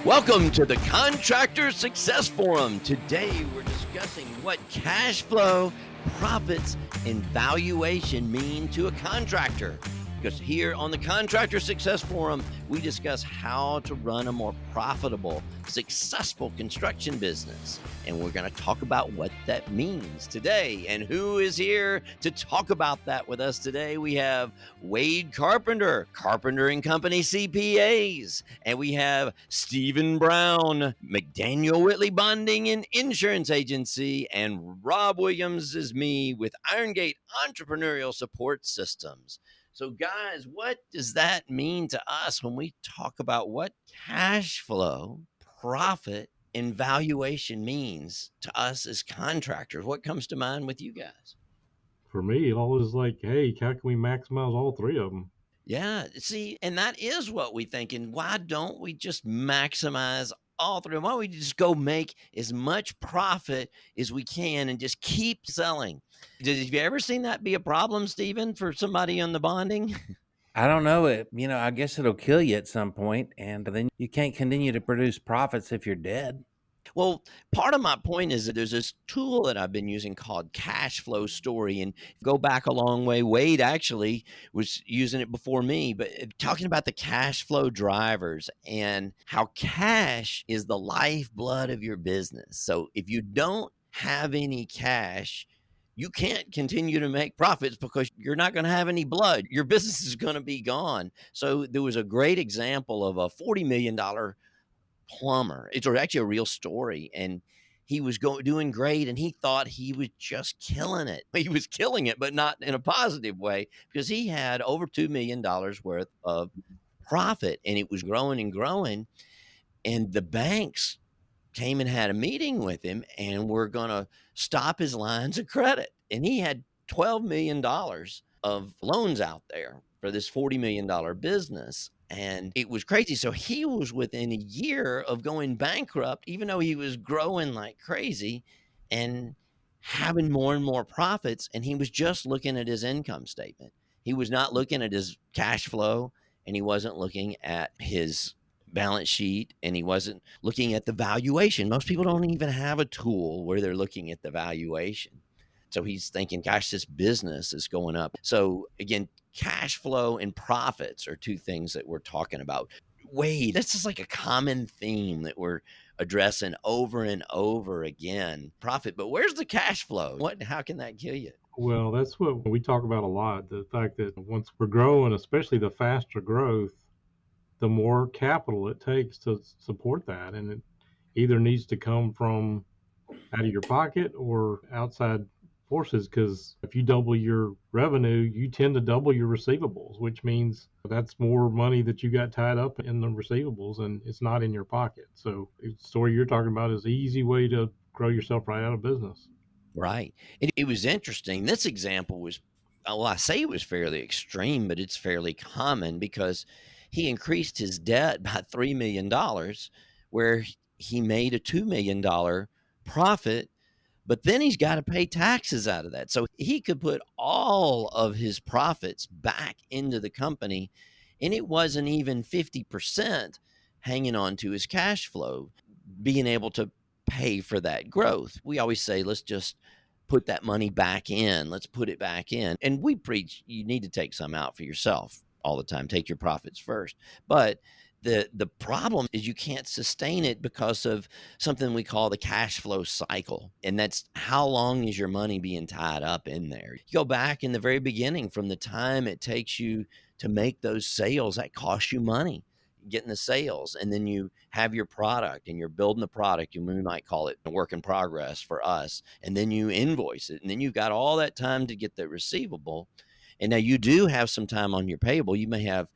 Welcome to the Contractor Success Forum. Today we're discussing what cash flow, profits, and valuation mean to a contractor. Because here on the Contractor Success Forum, we discuss how to run a more profitable, successful construction business. And we're going to talk about what that means today. And who is here to talk about that with us today? We have Wade Carpenter, Carpenter and Company CPAs. And we have Stephen Brown, McDaniel Whitley Bonding and Insurance Agency. And Rob Williams is me with Iron Gate Entrepreneurial Support Systems. So guys, what does that mean to us when we talk about what cash flow, profit, and valuation means to us as contractors? What comes to mind with you guys? For me, it always like, hey, how can we maximize all three of them? Yeah, see, and that is what we think. And why don't we just maximize all three? Why don't we just go make as much profit as we can and just keep selling? Have you ever seen that be a problem, Stephen, for somebody on the bonding? I don't know it. I guess it'll kill you at some point, and then you can't continue to produce profits if you're dead. Well, part of my point is that there's this tool that I've been using called Cash Flow Story, and go back a long way. Wade actually was using it before me, but talking about the cash flow drivers and how cash is the lifeblood of your business. So if you don't have any cash, you can't continue to make profits because you're not going to have any blood. Your business is going to be gone. So there was a great example of a $40 million plumber. It's actually a real story. And he was doing great, and he thought he was just killing it. He was killing it, but not in a positive way, because he had over $2 million worth of profit, and it was growing and growing. And the banks came and had a meeting with him and were going to stop his lines of credit. And he had $12 million of loans out there for this $40 million business. And it was crazy. So he was within a year of going bankrupt, even though he was growing like crazy and having more and more profits. And he was just looking at his income statement. He was not looking at his cash flow, and he wasn't looking at his balance sheet, and he wasn't looking at the valuation. Most people don't even have a tool where they're looking at the valuation. So he's thinking, gosh, this business is going up. So again, cash flow and profits are two things that we're talking about. Wade, this is like a common theme that we're addressing over and over again. Profit, but where's the cash flow? How can that kill you? Well, that's what we talk about a lot. The fact that once we're growing, especially the faster growth, the more capital it takes to support that. And it either needs to come from out of your pocket or outside forces, because if you double your revenue, you tend to double your receivables, which means that's more money that you got tied up in the receivables and it's not in your pocket. So the story you're talking about is an easy way to grow yourself right out of business. Right. It was interesting. This example was, well, I say it was fairly extreme, but it's fairly common, because he increased his debt by $3 million, where he made a $2 million profit, but then he's got to pay taxes out of that. So he could put all of his profits back into the company, and it wasn't even 50% hanging on to his cash flow, being able to pay for that growth. We always say, let's just put that money back in. Let's put it back in. And we preach you need to take some out for yourself all the time. Take your profits first. But the problem is you can't sustain it because of something we call the cash flow cycle. And that's how long is your money being tied up in there? You go back in the very beginning, from the time it takes you to make those sales, that costs you money, getting the sales, and then you have your product and you're building the product, and we might call it a work in progress for us, and then you invoice it, and then you've got all that time to get the receivable. And now you do have some time on your payable. You may have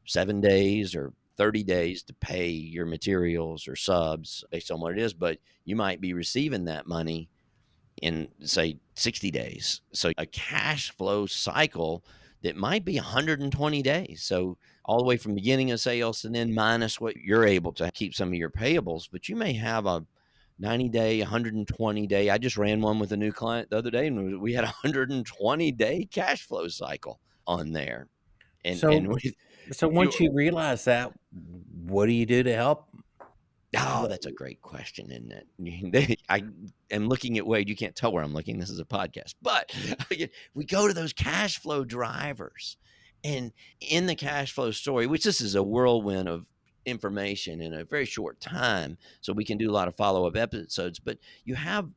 7 days or 30 days to pay your materials or subs based on what it is, but you might be receiving that money in, say, 60 days. So a cash flow cycle that might be 120 days. So all the way from beginning of sales, and then minus what you're able to keep some of your payables, but you may have a 90-day, 120-day. I just ran one with a new client the other day, and we had a 120-day cash flow cycle on there. And So, we, so you once you realize that, what do you do to help? Oh, that's a great question, isn't it? I am looking at Wade. You can't tell where I'm looking. This is a podcast. But again, we go to those cash flow drivers. And in the cash flow story, which this is a whirlwind of information in a very short time, so we can do a lot of follow-up episodes. But you have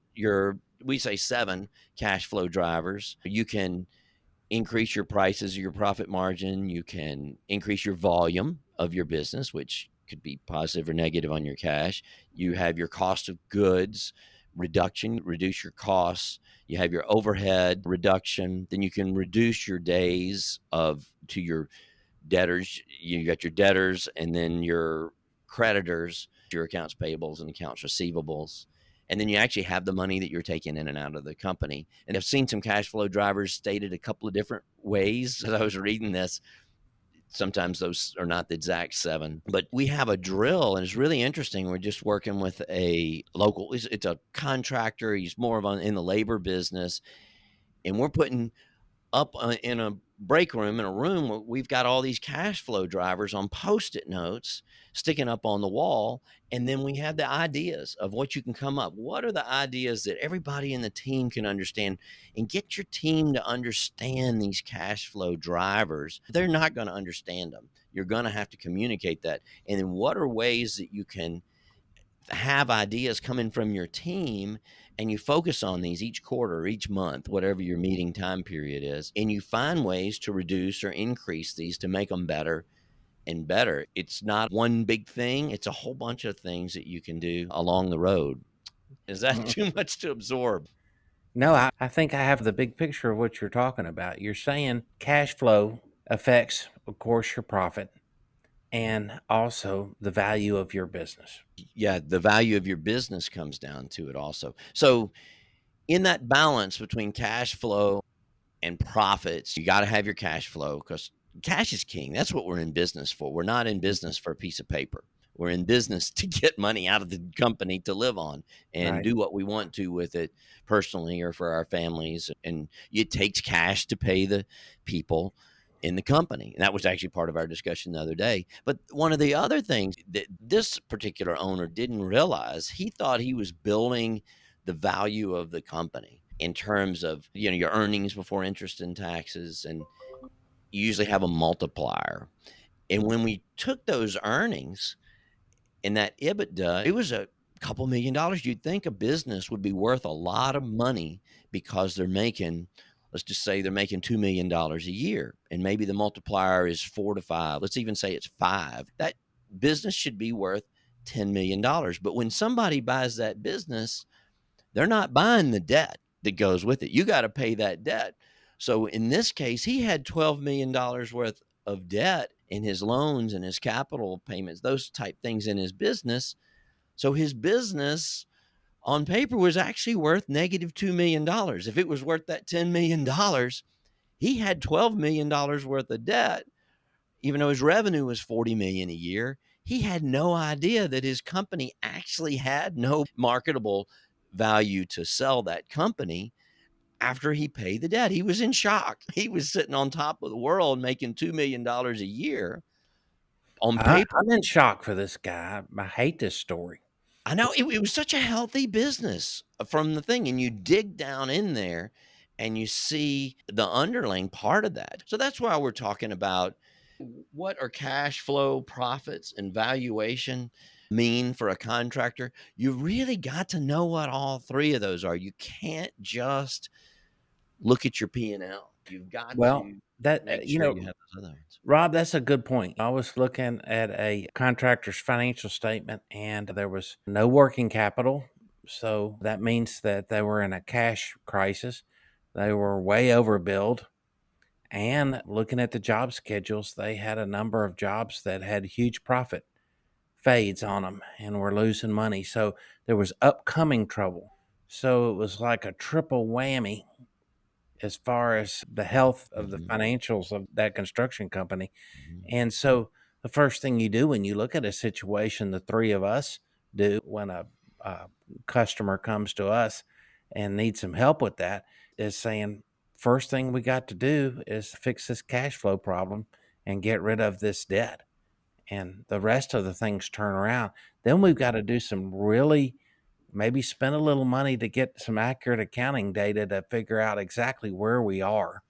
we say 7 cash flow drivers. You can increase your prices or your profit margin. You can increase your volume of your business, which could be positive or negative on your cash. You have your cost of goods reduction, reduce your costs. You have your overhead reduction. Then you can reduce your days of to your debtors. You got your debtors and then your creditors, your accounts payables and accounts receivables. And then you actually have the money that you're taking in and out of the company. And I've seen some cash flow drivers stated a couple of different ways as I was reading this. Sometimes those are not the exact 7, but we have a drill and it's really interesting. We're just working with a local, it's a contractor. He's more of in the labor business. And we're putting up in a break room, in a room, we've got all these cash flow drivers on Post-it notes sticking up on the wall. And then we have the ideas of what you can come up. What are the ideas that everybody in the team can understand, and get your team to understand these cash flow drivers? They're not going to understand them. You're going to have to communicate that. And then what are ways that you can have ideas coming from your team, and you focus on these each quarter, each month, whatever your meeting time period is, and you find ways to reduce or increase these to make them better and better. It's not one big thing, it's a whole bunch of things that you can do along the road. Is that too much to absorb? No, I think I have the big picture of what you're talking about. You're saying cash flow affects, of course, your profit and also the value of your business. Yeah, the value of your business comes down to it also. So in that balance between cash flow and profits, you got to have your cash flow, because cash is king. That's what we're in business for. We're not in business for a piece of paper. We're in business to get money out of the company to live on and Right. do what we want to with it personally or for our families. And it takes cash to pay the people in the company. And that was actually part of our discussion the other day. But one of the other things that this particular owner didn't realize, he thought he was building the value of the company in terms of, your earnings before interest and taxes, and you usually have a multiplier. And when we took those earnings and that EBITDA, it was a couple $1,000,000. You'd think a business would be worth a lot of money because they're making, let's just say they're making $2,000,000 a year, and maybe the multiplier is 4 to 5. Let's even say it's 5. That business should be worth $10,000,000. But when somebody buys that business, they're not buying the debt that goes with it. You got to pay that debt. So in this case, he had $12,000,000 worth of debt in his loans and his capital payments, those type things in his business. So his business on paper was actually worth negative $2,000,000. If it was worth that $10,000,000, he had $12,000,000 worth of debt, even though his revenue was 40,000,000 a year. He had no idea that his company actually had no marketable value to sell that company after he paid the debt. He was in shock. He was sitting on top of the world making $2,000,000 a year on paper. I'm in shock for this guy. I hate this story. I know it was such a healthy business from the thing, and you dig down in there and you see the underlying part of that. So that's why we're talking about what are cash flow, profits, and valuation mean for a contractor. You really got to know what all 3 of those are. You can't just look at your P&L. You've got Well, to that make sure you have those other ones. Rob, that's a good point. I was looking at a contractor's financial statement and there was no working capital. So that means that they were in a cash crisis. They were way overbilled. And looking at the job schedules, they had a number of jobs that had huge profit fades on them and were losing money. So there was upcoming trouble. So it was like a triple whammy as far as the health of the Mhm, financials of that construction company. mhm. And so the first thing you do when you look at a situation, the 3 of us do when a customer comes to us and needs some help with that, is saying, first thing we got to do is fix this cash flow problem and get rid of this debt. and the rest of the things turn around, then we've got to do some really, maybe spend a little money to get some accurate accounting data to figure out exactly where we are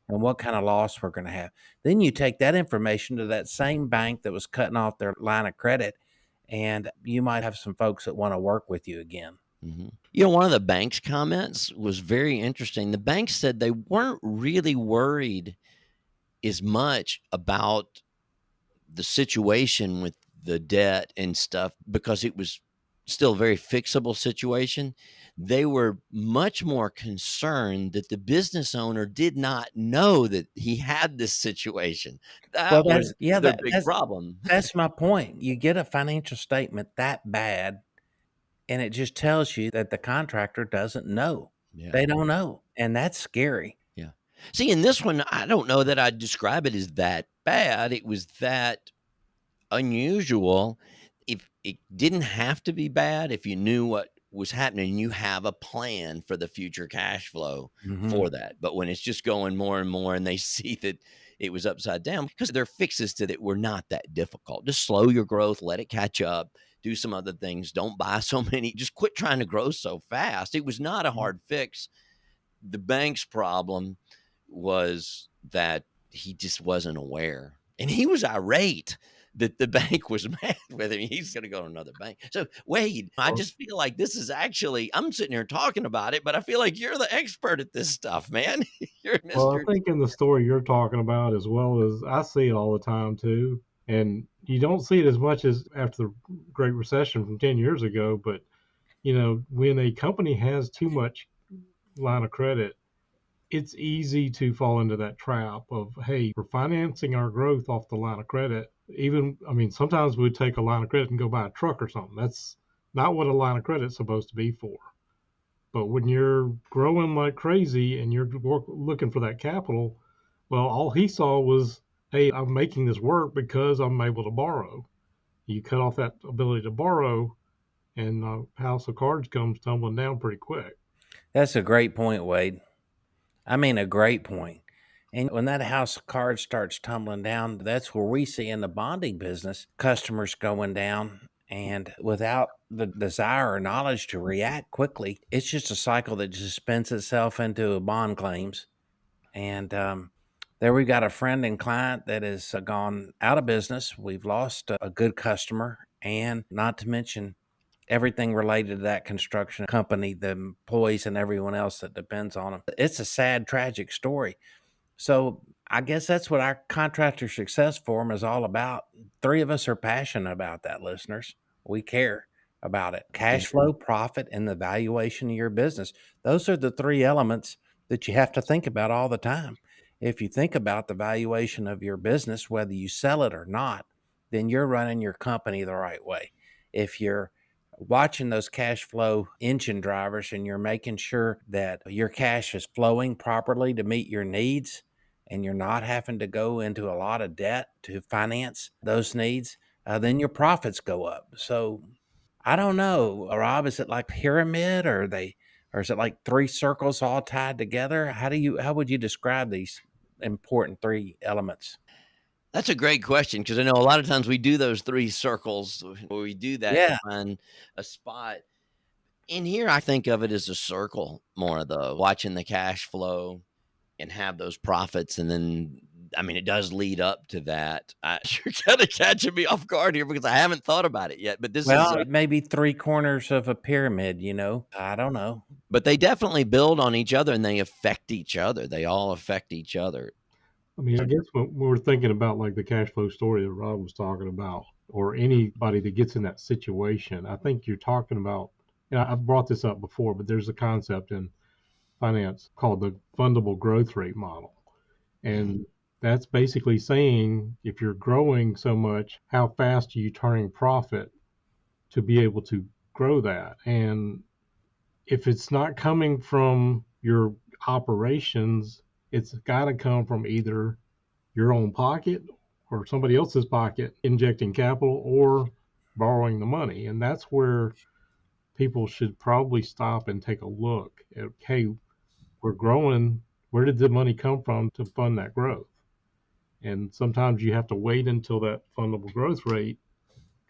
and what kind of loss we're going to have. Then you take that information to that same bank that was cutting off their line of credit, and you might have some folks that want to work with you again. One of the bank's comments was very interesting. The bank said they weren't really worried as much about the situation with the debt and stuff because it was still a very fixable situation. They were much more concerned that the business owner did not know that he had this situation. Well, That that's was yeah, their big problem. that's my point. You get a financial statement that bad, and it just tells you that the contractor doesn't know. Yeah. They don't know, and that's scary. Yeah. See, in this one, I don't know that I'd describe it as that bad. It was that unusual. If it didn't have to be bad, if you knew what was happening, you have a plan for the future cash flow Mhm. for that. But when it's just going more and more and they see that it was upside down, because their fixes to it were not that difficult. Just slow your growth, let it catch up, do some other things. Don't buy so many, just quit trying to grow so fast. It was not a hard fix. The bank's problem was that he just wasn't aware. And he was irate that the bank was mad with him. He's going to go to another bank. So, Wade, I Well, just feel like this is actually, I'm sitting here talking about it, but I feel like you're the expert at this stuff, man. You're well, I Mr. think in the story you're talking about, as well as I see it all the time too, and you don't see it as much as after the Great Recession from 10 years ago, but when a company has too much line of credit, it's easy to fall into that trap of, hey, we're financing our growth off the line of credit. Even, I mean, sometimes we take a line of credit and go buy a truck or something. That's not what a line of credit is supposed to be for. But when you're growing like crazy and you're looking for that capital, well, all he saw was, hey, I'm making this work because I'm able to borrow. You cut off that ability to borrow, and the house of cards comes tumbling down pretty quick. That's a great point, Wade. I mean, a great point. And when that house of cards starts tumbling down, that's where we see in the bonding business customers going down. And without the desire or knowledge to react quickly, it's just a cycle that just spins itself into bond claims. And there we've got a friend and client that has gone out of business. We've lost a good customer, and not to mention everything related to that construction company, the employees, and everyone else that depends on them. It's a sad, tragic story. So I guess that's what our Contractor Success Forum is all about. Three of us are passionate about that, listeners. We care about it. Yeah. Cash flow, profit, and the valuation of your business. Those are the three elements that you have to think about all the time. If you think about the valuation of your business, whether you sell it or not, then you're running your company the right way. If you're watching those cash flow engine drivers and you're making sure that your cash is flowing properly to meet your needs, and you're not having to go into a lot of debt to finance those needs, then your profits go up. So I don't know, Rob, is it like pyramid, or or is it like three circles all tied together? How would you describe these important three elements? That's a great question because I know a lot of times we do those three circles where we do that to Yeah. find a spot. In here, I think of it as a circle more, though, watching the cash flow and have those profits. And then, I mean, it does lead up to that. You're kind of catching me off guard here because I haven't thought about it yet. But this is, Well, maybe three corners of a pyramid, you know? I don't know. but they definitely build on each other and they affect each other. They all affect each other. I mean, I guess when we're thinking about like the cash flow story that Rob was talking about, or anybody that gets in that situation, I think you're talking about, and I've brought this up before, but there's a concept in finance called the fundable growth rate model. Mhm. And that's basically saying if you're growing so much, how fast are you turning profit to be able to grow that? And if it's not coming from your operations, it's got to come from either your own pocket or somebody else's pocket injecting capital or borrowing the money. And that's where people should probably stop and take a look at, hey, we're growing. Where did the money come from to fund that growth? And sometimes you have to wait until that fundable growth rate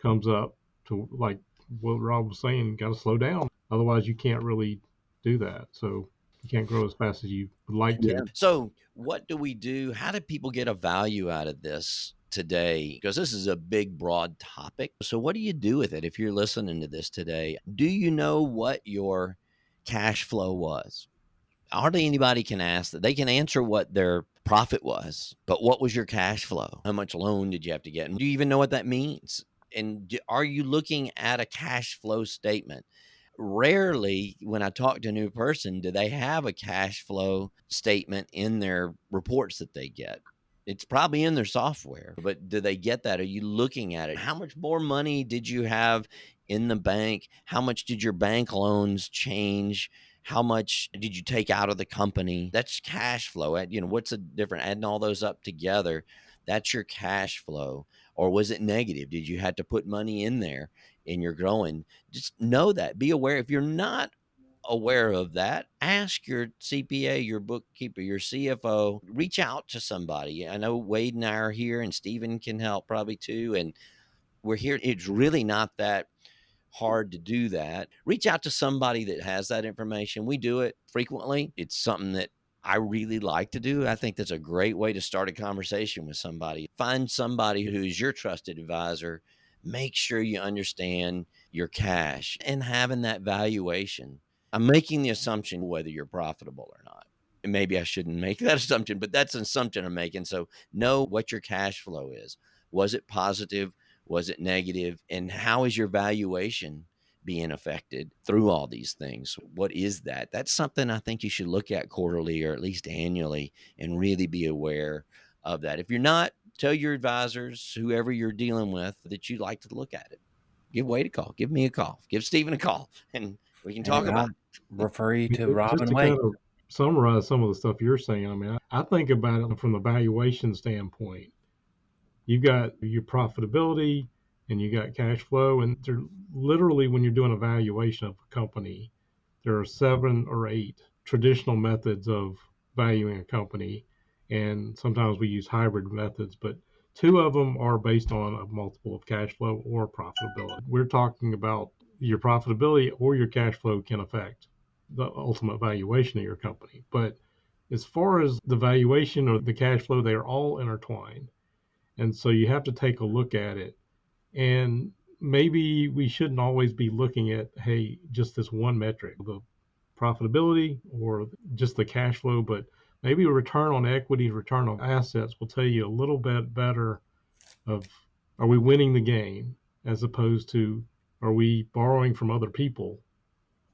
comes up to, like what Rob was saying, got to slow down. Otherwise, you can't really do that. So you can't grow as fast as you would like Yeah. to. So, what do we do? How do people get a value out of this today? Because this is a big, broad topic. So, what do you do with it if you're listening to this today? Do you know what your cash flow was? Hardly anybody can ask that. They can answer what their profit was, but what was your cash flow? How much loan did you have to get? And do you even know what that means? And are you looking at a cash flow statement? Rarely, when I talk to a new person, do they have a cash flow statement in their reports that they get. It's probably in their software, but do they get that? Are you looking at it? How much more money did you have in the bank? How much did your bank loans change? How much did you take out of the company? That's cash flow. What's the difference? Adding all those up together, that's your cash flow. Or was it negative? Did you have to put money in there and you're growing? Just know that. Be aware. If you're not aware of that, ask your CPA, your bookkeeper, your CFO, reach out to somebody. I know Wade and I are here and Stephen can help probably too. And we're here. It's really not that hard to do that. Reach out to somebody that has that information. We do it frequently. It's something that I really like to do. I think that's a great way to start a conversation with somebody. Find somebody who's your trusted advisor. Make sure you understand your cash and having that valuation. I'm making the assumption whether you're profitable or not. And maybe I shouldn't make that assumption, but that's an assumption I'm making. So know what your cash flow is. Was it positive? Was it negative? And how is your valuation being affected through all these things? What is that? That's something I think you should look at quarterly or at least annually and really be aware of that. If you're not, tell your advisors, whoever you're dealing with, that you'd like to look at it. Give Wade a call. Give me a call. Give Stephen a call, and we can talk And about I'll it. refer you to Rob Just and to kind Wade. of summarize some of the stuff you're saying, I mean, I think about it from the valuation standpoint. You've got your profitability and you got cash flow, and they're literally, when you're doing a valuation of a company, there are 7 or 8 traditional methods of valuing a company, and sometimes we use hybrid methods, but 2 of them are based on a multiple of cash flow or profitability. We're talking about your profitability or your cash flow can affect the ultimate valuation of your company. But as far as the valuation or the cash flow, they are all intertwined. And so you have to take a look at it. And maybe we shouldn't always be looking at, hey, just this one metric, the profitability or just the cash flow, but maybe return on equity, return on assets will tell you a little bit better of, are we winning the game, as opposed to, are we borrowing from other people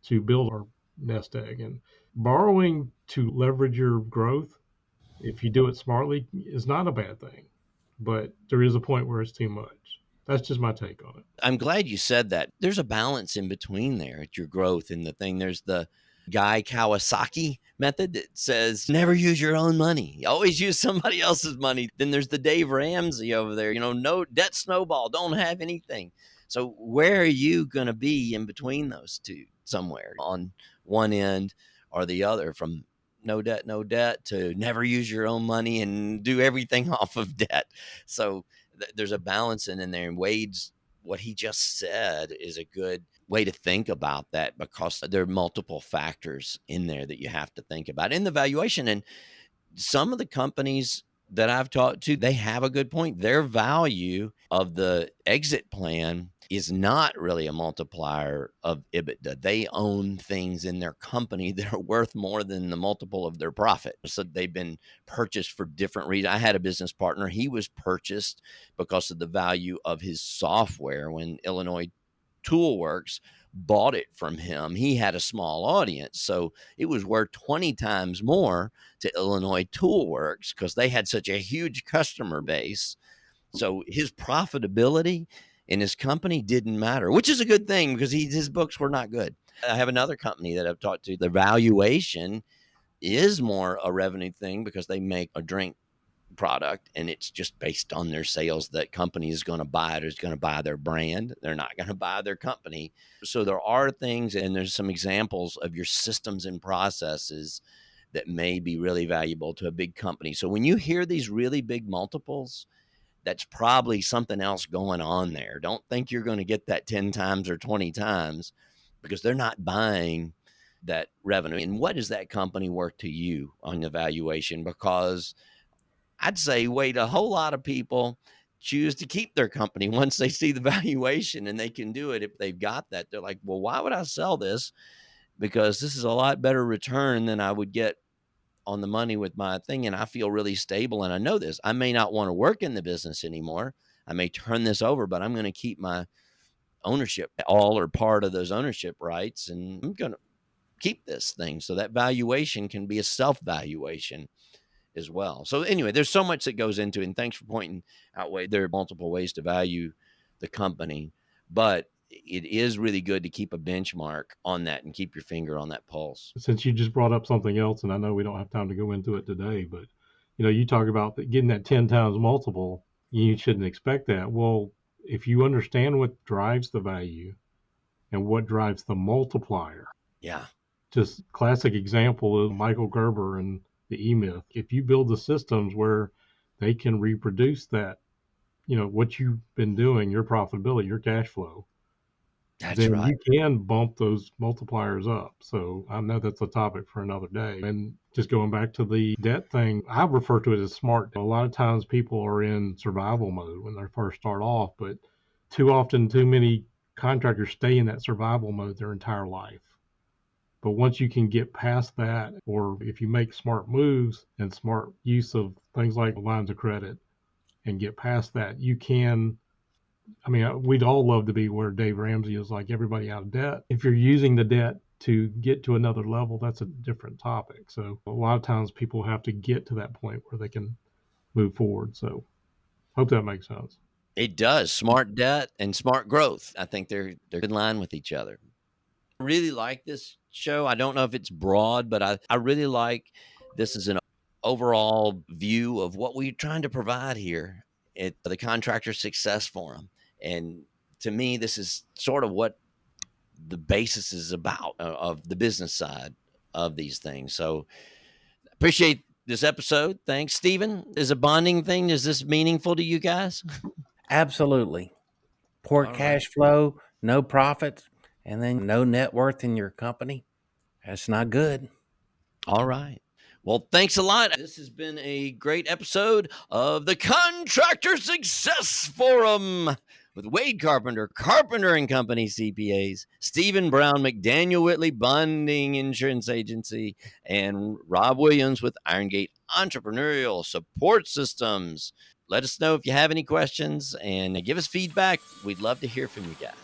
to build our nest egg. And borrowing to leverage your growth, if you do it smartly, is not a bad thing, but there is a point where it's too much. That's just my take on it. I'm glad you said that. There's a balance in between there at your growth and the thing. There's the Guy Kawasaki method that says never use your own money. Always use somebody else's money. Then there's the Dave Ramsey over there, no debt snowball, don't have anything. So where are you going to be in between those two? Somewhere on one end or the other, from no debt to never use your own money and do everything off of debt. So there's a balance in there. And Wade's, what he just said is a good way to think about that, because there are multiple factors in there that you have to think about in the valuation. And some of the companies that I've talked to, they have a good point. Their value of the exit plan is not really a multiplier of EBITDA. They own things in their company that are worth more than the multiple of their profit. So they've been purchased for different reasons. I had a business partner. He was purchased because of the value of his software. When Illinois Toolworks bought it from him, he had a small audience. So it was worth 20 times more to Illinois Toolworks because they had such a huge customer base. So his profitability in his company didn't matter, which is a good thing because his books were not good. I have another company that I've talked to. The valuation is more a revenue thing because they make a drink product and it's just based on their sales. That company is going to buy it, is going to buy their brand. They're not going to buy their company. So there are things, and there's some examples of your systems and processes that may be really valuable to a big company. So when you hear these really big multiples, that's probably something else going on there. Don't think you're going to get that 10 times or 20 times, because they're not buying that revenue. And what is that company worth to you on the valuation? Because I'd say, wait, a whole lot of people choose to keep their company once they see the valuation, and they can do it if they've got that. They're like, well, why would I sell this? Because this is a lot better return than I would get on the money with my thing. And I feel really stable. And I know this. I may not want to work in the business anymore. I may turn this over, but I'm going to keep my ownership, all or part of those ownership rights, and I'm going to keep this thing. So that valuation can be a self valuation as well. So anyway, there's so much that goes into it. And thanks for pointing out, Wade, there are multiple ways to value the company, but it is really good to keep a benchmark on that and keep your finger on that pulse. Since you just brought up something else, and I know we don't have time to go into it today, but you talk about getting that 10 times multiple, you shouldn't expect that. Well, if you understand what drives the value and what drives the multiplier. Yeah. Just classic example of Michael Gerber and the E-Myth. If you build the systems where they can reproduce that, what you've been doing, your profitability, your cash flow, then right, you can bump those multipliers up. So I know that's a topic for another day. And just going back to the debt thing, I refer to it as smart. A lot of times people are in survival mode when they first start off, but too often, too many contractors stay in that survival mode their entire life. But once you can get past that, or if you make smart moves and smart use of things like lines of credit and get past that, you can, we'd all love to be where Dave Ramsey is, like everybody out of debt. If you're using the debt to get to another level, that's a different topic. So a lot of times people have to get to that point where they can move forward. So hope that makes sense. It does. Smart debt and smart growth. I think they're in line with each other. I really like this show. I don't know if it's broad, but I really like this as an overall view of what we're trying to provide here at the Contractor Success Forum. And to me, this is sort of what the basis is about of the business side of these things. So appreciate this episode. Thanks, Stephen. Is a bonding thing, is this meaningful to you guys? Absolutely. Poor cash flow, no profits, and then no net worth in your company. That's not good. All right. Well, thanks a lot. This has been a great episode of the Contractor Success Forum with Wade Carpenter, Carpenter and Company CPAs, Stephen Brown, McDaniel Whitley Bonding Insurance Agency, and Rob Williams with Irongate Entrepreneurial Support Systems. Let us know if you have any questions and give us feedback. We'd love to hear from you guys.